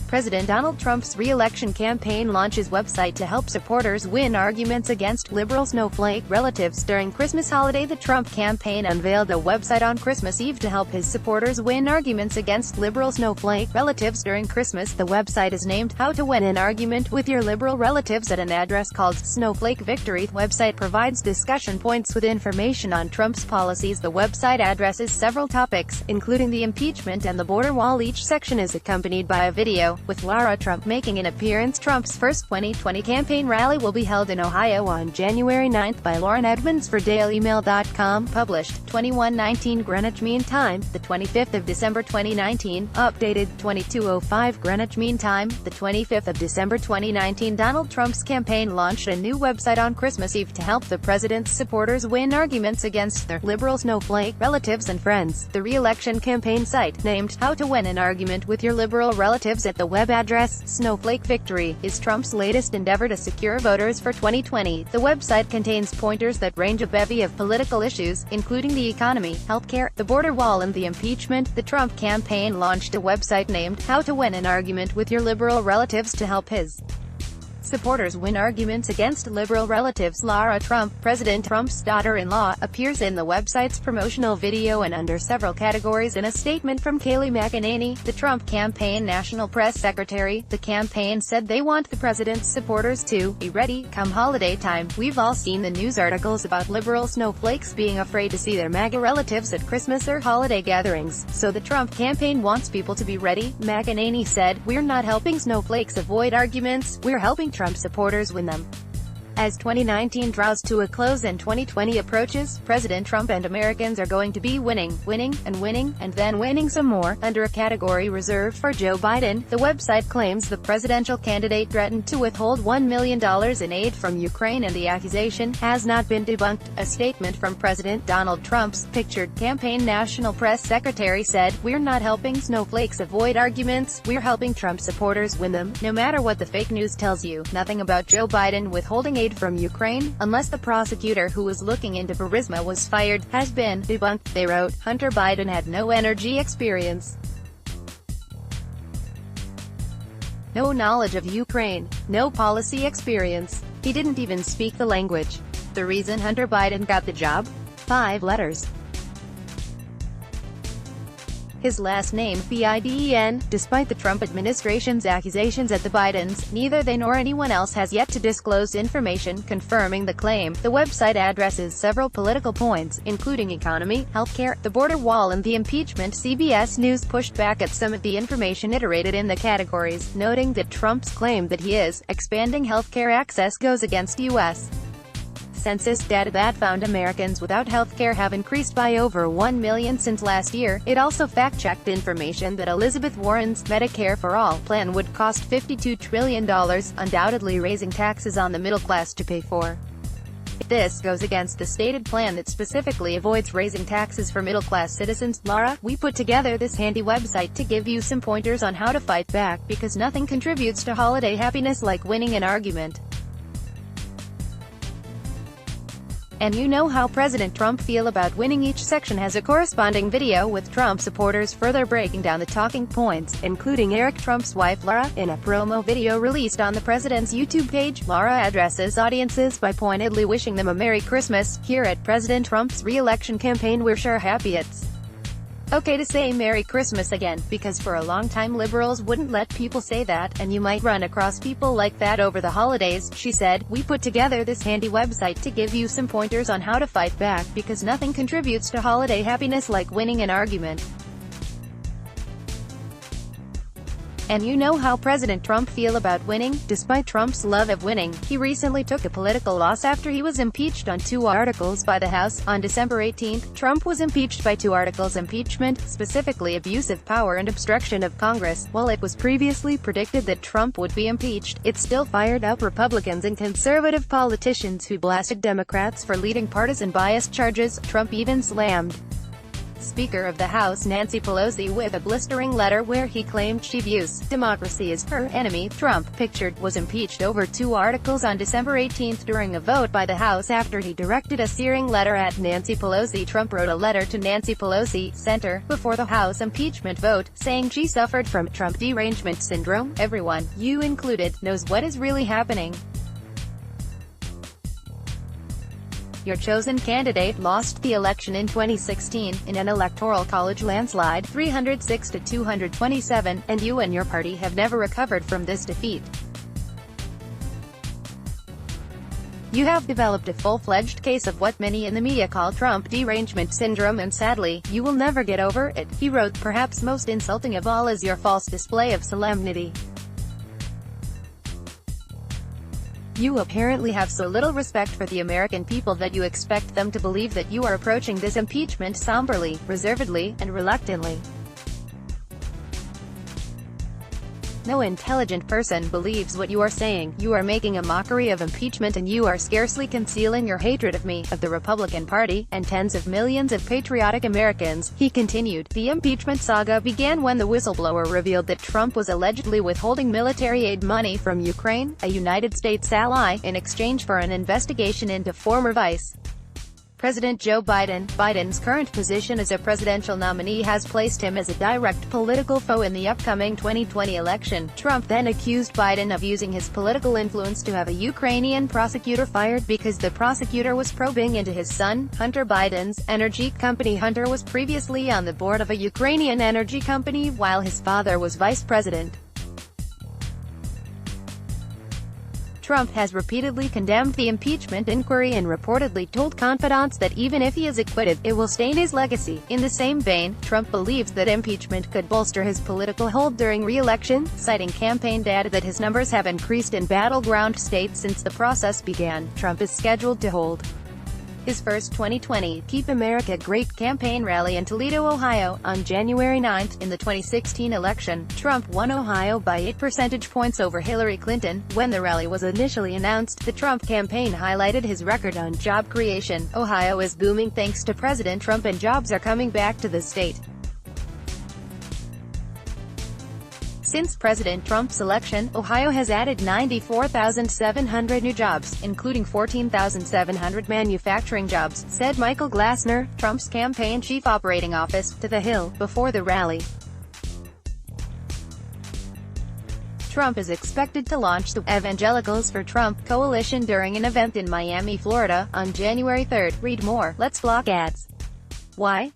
President Donald Trump's re-election campaign launches website to help supporters win arguments against liberal snowflake relatives during Christmas holiday. The Trump campaign unveiled a website on Christmas Eve to help his supporters win arguments against liberal snowflake relatives during Christmas. The website is named How to Win an Argument with Your Liberal Relatives at an address called Snowflake Victory. The website provides discussion points with information on Trump's policies. The website addresses several topics, including the impeachment and the border wall. Each section is accompanied by a video, with Lara Trump making an appearance. Trump's first 2020 campaign rally will be held in Ohio on January 9th by Lauren Edmonds for DailyMail.com. Published 21:19 Greenwich Mean Time, the 25th of December 2019. Updated 22:05 Greenwich Mean Time, the 25th of December 2019. Donald Trump's campaign launched a new website on Christmas Eve to help the president's supporters win arguments against their liberal snowflake relatives and friends. The re-election campaign site, named How to Win an Argument with Your Liberal Relatives at the web address Snowflake Victory, is Trump's latest endeavor to secure voters for 2020. The website contains pointers that range a bevy of political issues, including the economy, healthcare, the border wall and the impeachment. The Trump campaign launched a website named How to Win an Argument with Your Liberal Relatives to help his supporters win arguments against liberal relatives. Lara Trump, President Trump's daughter-in-law, appears in the website's promotional video and under several categories. In a statement from Kayleigh McEnany, the Trump campaign national press secretary, the campaign said they want the president's supporters to be ready come holiday time. We've all seen the news articles about liberal snowflakes being afraid to see their MAGA relatives at Christmas or holiday gatherings, so the Trump campaign wants people to be ready. McEnany said, "We're not helping snowflakes avoid arguments, we're helping Trump supporters win them." As 2019 draws to a close and 2020 approaches, President Trump and Americans are going to be winning, and then winning some more. Under a category reserved for Joe Biden, the website claims the presidential candidate threatened to withhold $1 million in aid from Ukraine, and the accusation has not been debunked. A statement from President Donald Trump's pictured campaign national press secretary said, "We're not helping snowflakes avoid arguments, we're helping Trump supporters win them. No matter what the fake news tells you, nothing about Joe Biden withholding aid from Ukraine, unless the prosecutor who was looking into Burisma was fired, has been debunked." They wrote, Hunter Biden had no energy experience, no knowledge of Ukraine, no policy experience. He didn't even speak the language. The reason Hunter Biden got the job? 5 letters. His last name, Biden. Despite the Trump administration's accusations at the Bidens, neither they nor anyone else has yet to disclose information confirming the claim. The website addresses several political points, including economy, healthcare, the border wall and the impeachment. CBS News pushed back at some of the information iterated in the categories, noting that Trump's claim that he is expanding healthcare access goes against U.S. Census data that found Americans without healthcare have increased by over 1 million since last year. It also fact-checked information that Elizabeth Warren's Medicare for All plan would cost $52 trillion, undoubtedly raising taxes on the middle class to pay for. This goes against the stated plan that specifically avoids raising taxes for middle-class citizens. Lara, we put together this handy website to give you some pointers on how to fight back, because nothing contributes to holiday happiness like winning an argument. And you know how President Trump feel about winning. Each section has a corresponding video with Trump supporters further breaking down the talking points, including Eric Trump's wife Lara. In a promo video released on the president's YouTube page, Lara addresses audiences by pointedly wishing them a Merry Christmas. Here at President Trump's re-election campaign, we're sure happy it's okay to say Merry Christmas again, because for a long time liberals wouldn't let people say that, and you might run across people like that over the holidays. She said, "We put together this handy website to give you some pointers on how to fight back, because nothing contributes to holiday happiness like winning an argument." And you know how President Trump feel about winning. Despite Trump's love of winning, he recently took a political loss after he was impeached on 2 articles by the House. On December 18, Trump was impeached by 2 articles: impeachment, specifically abuse of power, and obstruction of Congress. While it was previously predicted that Trump would be impeached, it still fired up Republicans and conservative politicians who blasted Democrats for leading partisan bias charges. Trump even slammed Speaker of the House Nancy Pelosi with a blistering letter where he claimed she views democracy as her enemy. Trump, pictured, was impeached over 2 articles on December 18 during a vote by the House after he directed a searing letter at Nancy Pelosi. Trump wrote a letter to Nancy Pelosi, Center, before the House impeachment vote, saying she suffered from Trump derangement syndrome. Everyone, you included, knows what is really happening. Your chosen candidate lost the election in 2016, in an electoral college landslide, 306 to 227, and you and your party have never recovered from this defeat. You have developed a full-fledged case of what many in the media call Trump derangement syndrome, and sadly, you will never get over it. He wrote, perhaps most insulting of all is your false display of solemnity. You apparently have so little respect for the American people that you expect them to believe that you are approaching this impeachment somberly, reservedly, and reluctantly. No intelligent person believes what you are saying. You are making a mockery of impeachment, and you are scarcely concealing your hatred of me, of the Republican Party, and tens of millions of patriotic Americans. He continued, the impeachment saga began when the whistleblower revealed that Trump was allegedly withholding military aid money from Ukraine, a United States ally, in exchange for an investigation into former Vice President Joe Biden. Biden's current position as a presidential nominee has placed him as a direct political foe in the upcoming 2020 election. Trump then accused Biden of using his political influence to have a Ukrainian prosecutor fired because the prosecutor was probing into his son, Hunter Biden's energy company. Hunter was previously on the board of a Ukrainian energy company while his father was vice president. Trump has repeatedly condemned the impeachment inquiry and reportedly told confidants that even if he is acquitted, it will stain his legacy. In the same vein, Trump believes that impeachment could bolster his political hold during re-election, citing campaign data that his numbers have increased in battleground states since the process began. Trump is scheduled to hold his first 2020 Keep America Great campaign rally in Toledo, Ohio, on January 9. In the 2016 election, Trump won Ohio by 8 percentage points over Hillary Clinton. When the rally was initially announced, the Trump campaign highlighted his record on job creation. Ohio is booming thanks to President Trump, and jobs are coming back to the state. Since President Trump's election, Ohio has added 94,700 new jobs, including 14,700 manufacturing jobs, said Michael Glassner, Trump's campaign chief operating office, to The Hill, before the rally. Trump is expected to launch the Evangelicals for Trump coalition during an event in Miami, Florida, on January 3. Read more. Let's block ads. Why?